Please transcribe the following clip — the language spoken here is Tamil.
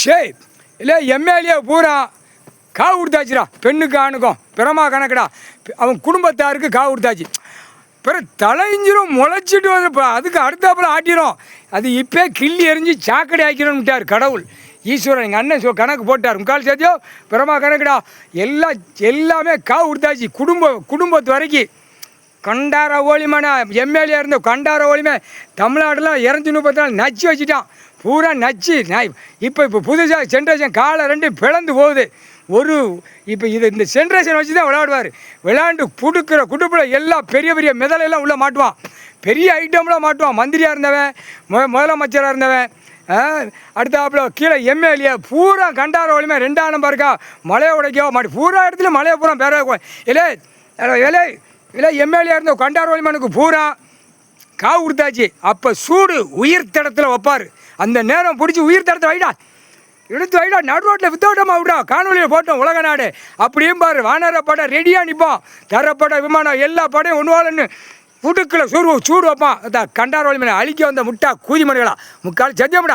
ஷே இல்லை எம்எல்ஏ பூரா காவு கொடுத்தாச்சுடா. பெண்ணுக்கு ஆணுக்கும் பிரமா கணக்குடா. அவன் குடும்பத்தாருக்கு காவு கொடுத்தாச்சு. பிறகு தலைஞ்சிரும் முளைச்சிட்டு வந்து அதுக்கு அடுத்தாப்புல ஆட்டிடும். அது இப்போ கிள்ளி எறிஞ்சு சாக்கடை ஆக்கிடணும்ட்டார் கடவுள் ஈஸ்வரன். எங்கள் அண்ணன் கணக்கு போட்டார். முக்கால் சேர்த்தியோ பிரமா கணக்குடா. எல்லாமே காவு கொடுத்தாச்சு. குடும்பத்து வரைக்கும் கண்டார ஓலிமான எம்எல்ஏ இருந்த கண்டார ஓலிமே தமிழ்நாட்டில் 234 நச்சு வச்சுட்டான். பூரா நச்சு. இப்போ புதுசாக ஜென்ரேஷன் காலை 2 பிளந்து போகுது. இப்போ இந்த ஜென்ரேஷன் வச்சு தான் விளையாடுவார். விளையாண்டு குடுப்பில் எல்லாம் பெரிய மெதலெல்லாம் உள்ளே மாட்டுவான். பெரிய ஐட்டம்லாம் மாட்டுவான். மந்திரியாக இருந்தவன், முதலமைச்சராக இருந்தவன், அடுத்தாப்புல கீழே எம்எல்ஏ பூரா கண்டார ஒளிமே 2ஆம் நம்பருக்கா மலையை உடைக்கவோ மாட்டி பூரா இடத்துல மலையை பூரா பேர இல்லை எம்எல்ஏ இருந்த கண்டார ஒளிமனுக்கு பூரா காவு கொடுத்தாச்சு. அப்போ சூடு உயிர் தடத்தில் வைப்பார். அந்த நேரம் பிடிச்சி உயிர் தடத்தில் எடுத்து வைடா. நடு ரோட்டில் வித்தோட்டமாக விடா. காணொலியில் போட்டோம் உலக நாடு அப்படியும் பாரு. வானர படம் ரெடியாக நிற்பான். தரப்பட விமானம் எல்லா படையும் ஒன்றுவாளன்னு புடுக்கில் சூடு வைப்பான். கண்டார ஒளிமனை அழிக்க வந்த முட்டா கூதி மணிகளா முக்கால் செஞ்சமுடா.